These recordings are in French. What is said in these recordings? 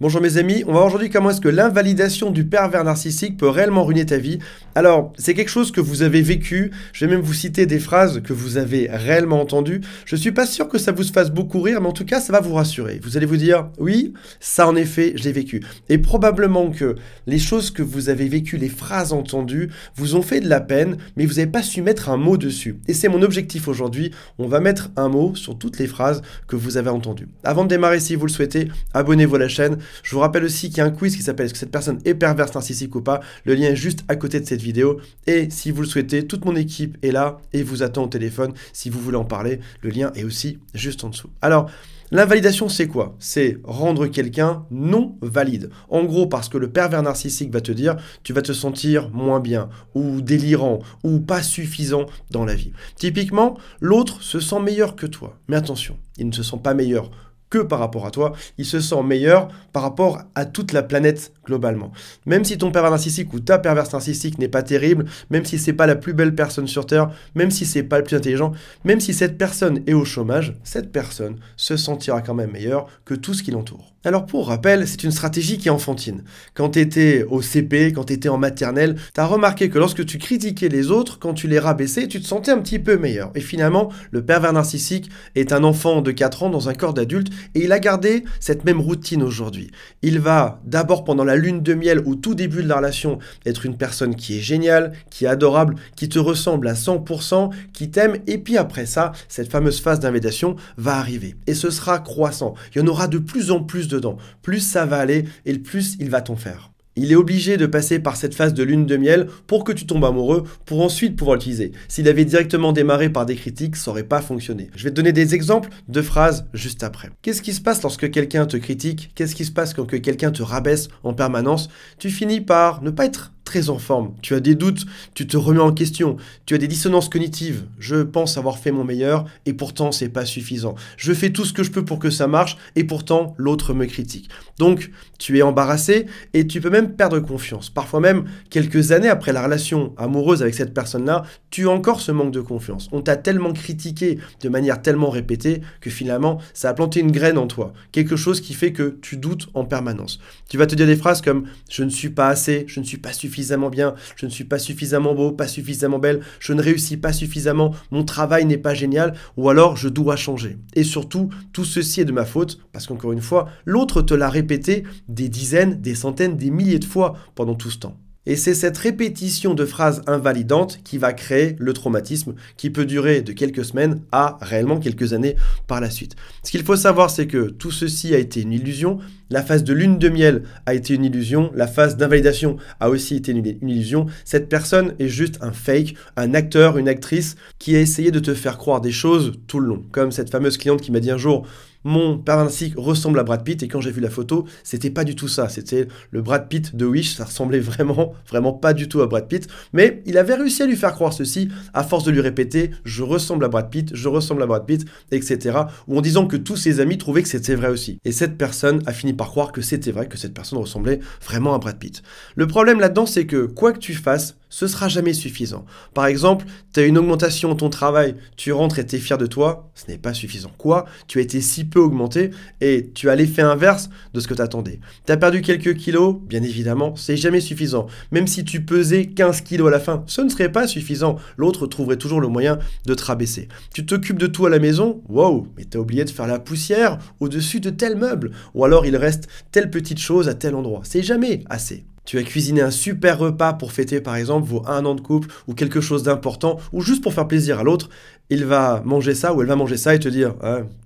Bonjour mes amis, on va voir aujourd'hui comment est-ce que l'invalidation du pervers narcissique peut réellement ruiner ta vie. Alors, c'est quelque chose que vous avez vécu, je vais même vous citer des phrases que vous avez réellement entendues. Je suis pas sûr que ça vous fasse beaucoup rire, mais en tout cas, ça va vous rassurer. Vous allez vous dire, oui, ça en effet, je l'ai vécu. Et probablement que les choses que vous avez vécues, les phrases entendues, vous ont fait de la peine, mais vous n'avez pas su mettre un mot dessus. Et c'est mon objectif aujourd'hui, on va mettre un mot sur toutes les phrases que vous avez entendues. Avant de démarrer, si vous le souhaitez, abonnez-vous à la chaîne. Je vous rappelle aussi qu'il y a un quiz qui s'appelle « Est-ce que cette personne est perverse narcissique ou pas ?» Le lien est juste à côté de cette vidéo. Et si vous le souhaitez, toute mon équipe est là et vous attend au téléphone. Si vous voulez en parler, le lien est aussi juste en dessous. Alors, l'invalidation, c'est quoi? C'est rendre quelqu'un non valide. En gros, parce que le pervers narcissique va te dire « tu vas te sentir moins bien » ou délirant ou pas suffisant dans la vie. Typiquement, l'autre se sent meilleur que toi. Mais attention, il ne se sent pas meilleur que par rapport à toi, il se sent meilleur par rapport à toute la planète globalement. Même si ton pervers narcissique ou ta perverse narcissique n'est pas terrible, même si c'est pas la plus belle personne sur Terre, même si c'est pas le plus intelligent, même si cette personne est au chômage, cette personne se sentira quand même meilleure que tout ce qui l'entoure. Alors pour rappel, c'est une stratégie qui est enfantine. Quand tu étais au CP, quand tu étais en maternelle, tu as remarqué que lorsque tu critiquais les autres, quand tu les rabaissais, tu te sentais un petit peu meilleur. Et finalement, le pervers narcissique est un enfant de 4 ans dans un corps d'adulte et il a gardé cette même routine aujourd'hui. Il va d'abord pendant la lune de miel au tout début de la relation être une personne qui est géniale, qui est adorable, qui te ressemble à 100%, qui t'aime et puis après ça, cette fameuse phase d'invalidation va arriver. Et ce sera croissant. Il y en aura de plus en plus dedans. Plus ça va aller et le plus il va t'en faire. Il est obligé de passer par cette phase de lune de miel pour que tu tombes amoureux, pour ensuite pouvoir l'utiliser. S'il avait directement démarré par des critiques, ça n'aurait pas fonctionné. Je vais te donner des exemples de phrases juste après. Qu'est-ce qui se passe lorsque quelqu'un te critique? Qu'est-ce qui se passe quand quelqu'un te rabaisse en permanence? Tu finis par ne pas être très en forme, tu as des doutes, tu te remets en question, tu as des dissonances cognitives. Je pense avoir fait mon meilleur et pourtant c'est pas suffisant. Je fais tout ce que je peux pour que ça marche et pourtant l'autre me critique. Donc tu es embarrassé et tu peux même perdre confiance. Parfois même quelques années après la relation amoureuse avec cette personne-là, tu as encore ce manque de confiance. On t'a tellement critiqué de manière tellement répétée que finalement ça a planté une graine en toi. Quelque chose qui fait que tu doutes en permanence. Tu vas te dire des phrases comme « je ne suis pas assez, je ne suis pas suffisamment bien, je ne suis pas suffisamment beau, pas suffisamment belle, je ne réussis pas suffisamment, mon travail n'est pas génial, ou alors je dois changer. » Et surtout, tout ceci est de ma faute, parce qu'encore une fois, l'autre te l'a répété des dizaines, des centaines, des milliers de fois pendant tout ce temps. Et c'est cette répétition de phrases invalidantes qui va créer le traumatisme qui peut durer de quelques semaines à réellement quelques années par la suite. Ce qu'il faut savoir, c'est que tout ceci a été une illusion. La phase de lune de miel a été une illusion. La phase d'invalidation a aussi été une illusion. Cette personne est juste un fake, un acteur, une actrice qui a essayé de te faire croire des choses tout le long. Comme cette fameuse cliente qui m'a dit un jour « Mon pervers narcissique ressemble à Brad Pitt » et quand j'ai vu la photo, c'était pas du tout ça. C'était le Brad Pitt de Wish, ça ressemblait vraiment pas du tout à Brad Pitt. Mais il avait réussi à lui faire croire ceci à force de lui répéter « Je ressemble à Brad Pitt, je ressemble à Brad Pitt », etc. Ou en disant que tous ses amis trouvaient que c'était vrai aussi. Et cette personne a fini par croire que c'était vrai, que cette personne ressemblait vraiment à Brad Pitt. Le problème là-dedans, c'est que quoi que tu fasses, ce sera jamais suffisant. Par exemple, tu as une augmentation dans ton travail, tu rentres et tu es fier de toi, ce n'est pas suffisant. Quoi? Tu as été si peu augmenté et tu as l'effet inverse de ce que tu attendais. Tu as perdu quelques kilos, bien évidemment, c'est jamais suffisant. Même si tu pesais 15 kilos à la fin, ce ne serait pas suffisant. L'autre trouverait toujours le moyen de te rabaisser. Tu t'occupes de tout à la maison, wow, mais tu as oublié de faire la poussière au-dessus de tel meuble. Ou alors il reste telle petite chose à tel endroit. C'est jamais assez. Tu as cuisiné un super repas pour fêter par exemple vos 1 an de couple ou quelque chose d'important ou juste pour faire plaisir à l'autre, il va manger ça ou elle va manger ça et te dire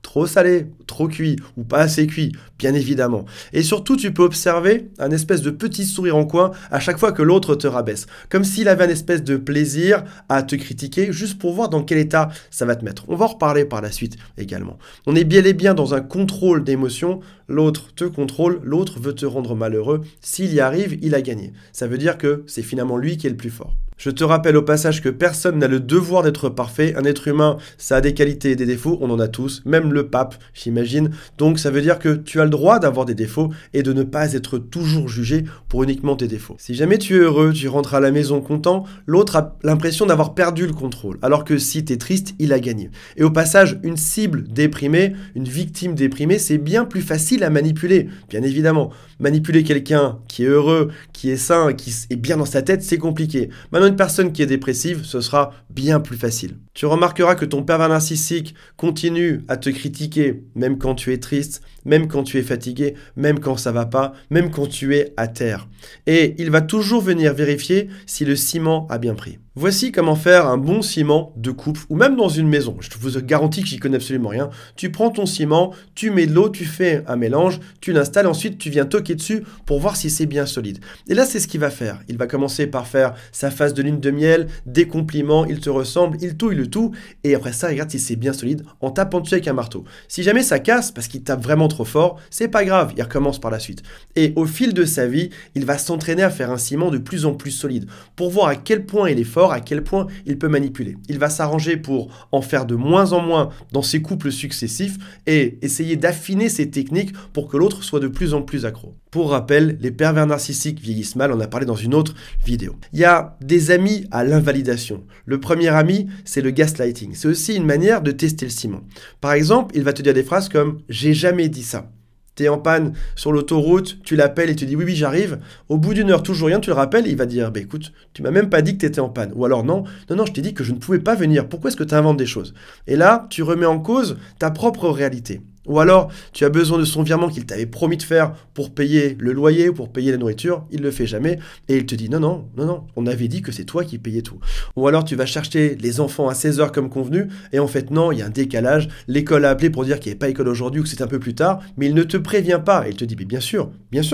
trop salé, trop cuit ou pas assez cuit, bien évidemment. Et surtout, tu peux observer un espèce de petit sourire en coin à chaque fois que l'autre te rabaisse. Comme s'il avait un espèce de plaisir à te critiquer juste pour voir dans quel état ça va te mettre. On va en reparler par la suite également. On est bel et bien dans un contrôle d'émotions. L'autre te contrôle, l'autre veut te rendre malheureux. S'il y arrive, il a gagné. Ça veut dire que c'est finalement lui qui est le plus fort. Je te rappelle au passage que personne n'a le devoir d'être parfait. Un être humain, ça a des qualités et des défauts, on en a tous, même le pape, j'imagine. Donc ça veut dire que tu as le droit d'avoir des défauts et de ne pas être toujours jugé pour uniquement tes défauts. Si jamais tu es heureux, tu rentres à la maison content, l'autre a l'impression d'avoir perdu le contrôle. Alors que si tu es triste, il a gagné. Et au passage, une cible déprimée, une victime déprimée, c'est bien plus facile à manipuler, bien évidemment. Manipuler quelqu'un qui est heureux, qui est sain, qui est bien dans sa tête, c'est compliqué. Maintenant, une personne qui est dépressive, ce sera bien plus facile. Tu remarqueras que ton pervers narcissique continue à te critiquer, même quand tu es triste, même quand tu es fatigué, même quand ça va pas, même quand tu es à terre. Et il va toujours venir vérifier si le ciment a bien pris. Voici comment faire un bon ciment de couple ou même dans une maison. Je vous garantis que j'y connais absolument rien. Tu prends ton ciment, tu mets de l'eau, tu fais un mélange, tu l'installes, ensuite tu viens toquer dessus pour voir si c'est bien solide. Et là, c'est ce qu'il va faire. Il va commencer par faire sa phase de lune de miel, des compliments, il te ressemble, il touille le tout, et après ça, regarde si c'est bien solide en tapant dessus avec un marteau. Si jamais ça casse parce qu'il tape vraiment trop fort, c'est pas grave, il recommence par la suite. Et au fil de sa vie, il va s'entraîner à faire un ciment de plus en plus solide pour voir à quel point il est fort, à quel point il peut manipuler. Il va s'arranger pour en faire de moins en moins dans ses couples successifs et essayer d'affiner ses techniques pour que l'autre soit de plus en plus accro. Pour rappel, les pervers narcissiques vieillissent mal, on en a parlé dans une autre vidéo. Il y a des amis à l'invalidation. Le premier ami, c'est le gaslighting. C'est aussi une manière de tester le ciment. Par exemple, il va te dire des phrases comme « j'ai jamais dit ça ». T'es en panne sur l'autoroute, tu l'appelles et tu dis oui, j'arrive. Au bout d'une heure, toujours rien, tu le rappelles, il va dire bah écoute, tu m'as même pas dit que t'étais en panne. Ou alors non, je t'ai dit que je ne pouvais pas venir. Pourquoi est-ce que tu inventes des choses? Et là, tu remets en cause ta propre réalité. Ou alors, tu as besoin de son virement qu'il t'avait promis de faire pour payer le loyer ou pour payer la nourriture, il le fait jamais, et il te dit non, on avait dit que c'est toi qui payais tout. Ou alors, tu vas chercher les enfants à 16 h comme convenu, et en fait non, il y a un décalage, l'école a appelé pour dire qu'il n'y avait pas école aujourd'hui ou que c'est un peu plus tard, mais il ne te prévient pas, et il te dit mais bien sûr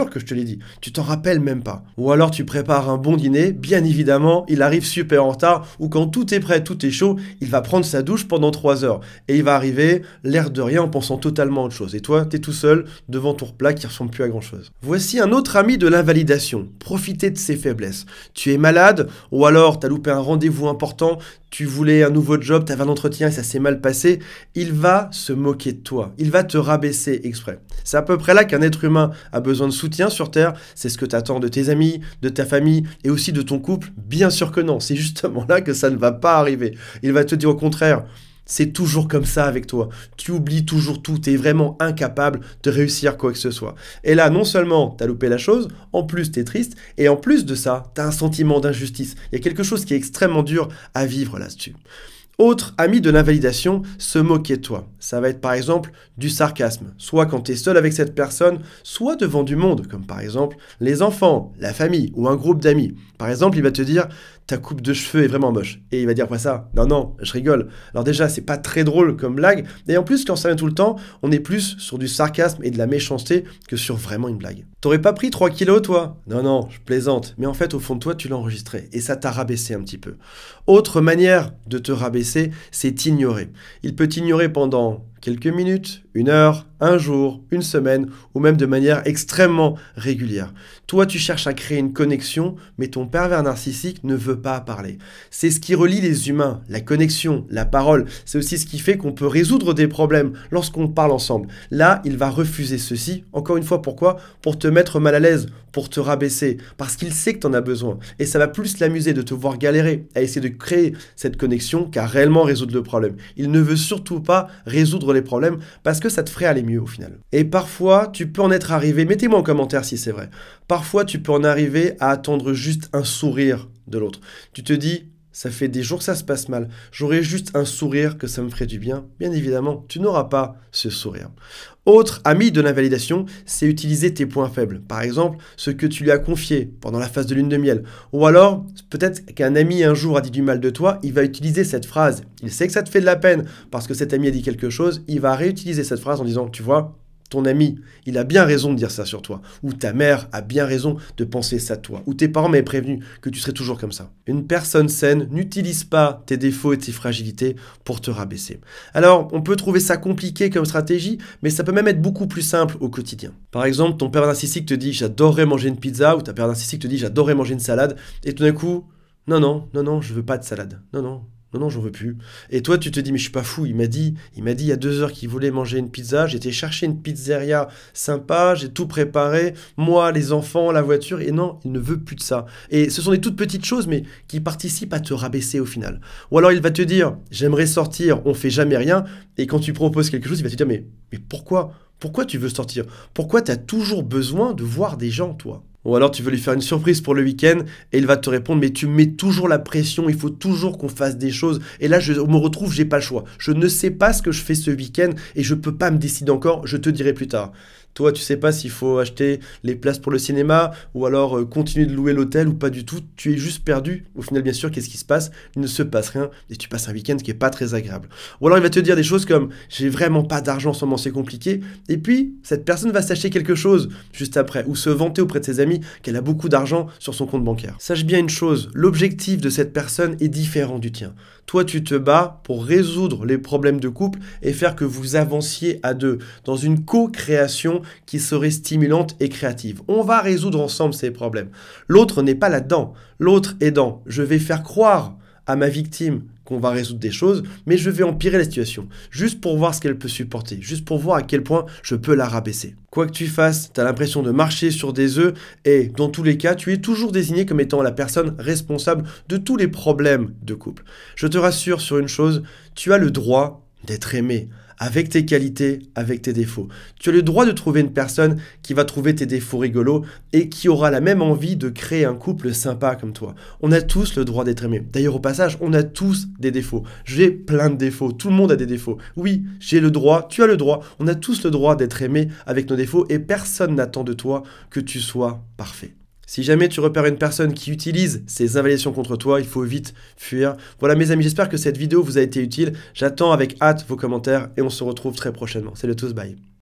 que je te l'ai dit, tu t'en rappelles même pas. Ou alors, tu prépares un bon dîner, bien évidemment, il arrive super en retard, ou quand tout est prêt, tout est chaud, il va prendre sa douche pendant 3 heures, et il va arriver, l'air de rien, en pensant totalement autre chose. Et toi, t'es tout seul devant ton plat qui ressemble plus à grand chose. Voici un autre ami de l'invalidation. Profitez de ses faiblesses. Tu es malade ou alors t'as loupé un rendez-vous important, tu voulais un nouveau job, t'avais un entretien et ça s'est mal passé. Il va se moquer de toi. Il va te rabaisser exprès. C'est à peu près là qu'un être humain a besoin de soutien sur Terre. C'est ce que t'attends de tes amis, de ta famille et aussi de ton couple. Bien sûr que non. C'est justement là que ça ne va pas arriver. Il va te dire au contraire, c'est toujours comme ça avec toi. Tu oublies toujours tout. Tu es vraiment incapable de réussir quoi que ce soit. Et là, non seulement tu as loupé la chose, en plus tu es triste, et en plus de ça, tu as un sentiment d'injustice. Il y a quelque chose qui est extrêmement dur à vivre là-dessus. Autre ami de l'invalidation, se moquer de toi. Ça va être par exemple du sarcasme, soit quand tu es seul avec cette personne, soit devant du monde, comme par exemple les enfants, la famille ou un groupe d'amis. Par exemple, il va te dire « ta coupe de cheveux est vraiment moche ». Et il va dire quoi ça? Non, je rigole. Alors déjà, c'est pas très drôle comme blague, et en plus, quand ça vient tout le temps, on est plus sur du sarcasme et de la méchanceté que sur vraiment une blague. T'aurais pas pris 3 kilos, toi? Non, je plaisante. Mais en fait, au fond de toi, tu l'as enregistré, et ça t'a rabaissé un petit peu. Autre manière de te rabaisser, c'est t'ignorer. Il peut t'ignorer pendant quelques minutes, 1 heure, 1 jour, 1 semaine, ou même de manière extrêmement régulière. Toi, tu cherches à créer une connexion, mais ton pervers narcissique ne veut pas parler. C'est ce qui relie les humains, la connexion, la parole. C'est aussi ce qui fait qu'on peut résoudre des problèmes lorsqu'on parle ensemble. Là, il va refuser ceci. Encore une fois, pourquoi? Pour te mettre mal à l'aise, pour te rabaisser, parce qu'il sait que tu en as besoin. Et ça va plus l'amuser de te voir galérer, à essayer de créer cette connexion qu'à réellement résoudre le problème. Il ne veut surtout pas résoudre les problèmes parce que ça te ferait aller mieux au final. Et parfois, tu peux en être arrivé, mettez-moi en commentaire si c'est vrai, parfois tu peux en arriver à attendre juste un sourire de l'autre. Tu te dis, ça fait des jours que ça se passe mal, j'aurais juste un sourire que ça me ferait du bien. Bien évidemment, tu n'auras pas ce sourire. Autre ami de l'invalidation, c'est utiliser tes points faibles. Par exemple, ce que tu lui as confié pendant la phase de lune de miel. Ou alors, peut-être qu'un ami un jour a dit du mal de toi, il va utiliser cette phrase. Il sait que ça te fait de la peine parce que cet ami a dit quelque chose, il va réutiliser cette phrase en disant, tu vois, ton ami, il a bien raison de dire ça sur toi. Ou ta mère a bien raison de penser ça de toi. Ou tes parents m'avaient prévenu que tu serais toujours comme ça. Une personne saine n'utilise pas tes défauts et tes fragilités pour te rabaisser. Alors, on peut trouver ça compliqué comme stratégie, mais ça peut même être beaucoup plus simple au quotidien. Par exemple, ton pervers narcissique te dit « j'adorerais manger une pizza » ou ta pervers narcissique te dit « j'adorerais manger une salade » et tout d'un coup, Non, non, non, non, je veux pas de salade. Non, non. Non, non, j'en veux plus. Et toi, tu te dis, mais je suis pas fou. Il m'a dit il y a 2 heures qu'il voulait manger une pizza. J'ai été chercher une pizzeria sympa, j'ai tout préparé. Moi, les enfants, la voiture. Et non, il ne veut plus de ça. Et ce sont des toutes petites choses, mais qui participent à te rabaisser au final. Ou alors, il va te dire, j'aimerais sortir, on fait jamais rien. Et quand tu proposes quelque chose, il va te dire, mais pourquoi? Pourquoi tu veux sortir? Pourquoi tu as toujours besoin de voir des gens, toi? Ou alors tu veux lui faire une surprise pour le week-end et il va te répondre mais tu me mets toujours la pression, il faut toujours qu'on fasse des choses. Et là je me retrouve, j'ai pas le choix. Je ne sais pas ce que je fais ce week-end et je peux pas me décider encore, je te dirai plus tard. Toi tu sais pas s'il faut acheter les places pour le cinéma ou alors continuer de louer l'hôtel ou pas du tout. Tu es juste perdu. Au final bien sûr qu'est-ce qui se passe? Il ne se passe rien et tu passes un week-end qui est pas très agréable. Ou alors il va te dire des choses comme j'ai vraiment pas d'argent en ce moment, c'est compliqué. Et puis cette personne va s'acheter quelque chose juste après ou se vanter auprès de ses amis qu'elle a beaucoup d'argent sur son compte bancaire. Sache bien une chose, l'objectif de cette personne est différent du tien. Toi, tu te bats pour résoudre les problèmes de couple et faire que vous avanciez à deux dans une co-création qui serait stimulante et créative. On va résoudre ensemble ces problèmes. L'autre n'est pas là-dedans. L'autre est dans je vais faire croire à ma victime qu'on va résoudre des choses, mais je vais empirer la situation, juste pour voir ce qu'elle peut supporter, juste pour voir à quel point je peux la rabaisser. Quoi que tu fasses, tu as l'impression de marcher sur des œufs et dans tous les cas, tu es toujours désigné comme étant la personne responsable de tous les problèmes de couple. Je te rassure sur une chose, tu as le droit d'être aimé, avec tes qualités, avec tes défauts. Tu as le droit de trouver une personne qui va trouver tes défauts rigolos et qui aura la même envie de créer un couple sympa comme toi. On a tous le droit d'être aimé. D'ailleurs, au passage, on a tous des défauts. J'ai plein de défauts. Tout le monde a des défauts. Oui, j'ai le droit, tu as le droit. On a tous le droit d'être aimé avec nos défauts et personne n'attend de toi que tu sois parfait. Si jamais tu repères une personne qui utilise ces invalidations contre toi, il faut vite fuir. Voilà mes amis, j'espère que cette vidéo vous a été utile. J'attends avec hâte vos commentaires et on se retrouve très prochainement. Salut à tous, bye.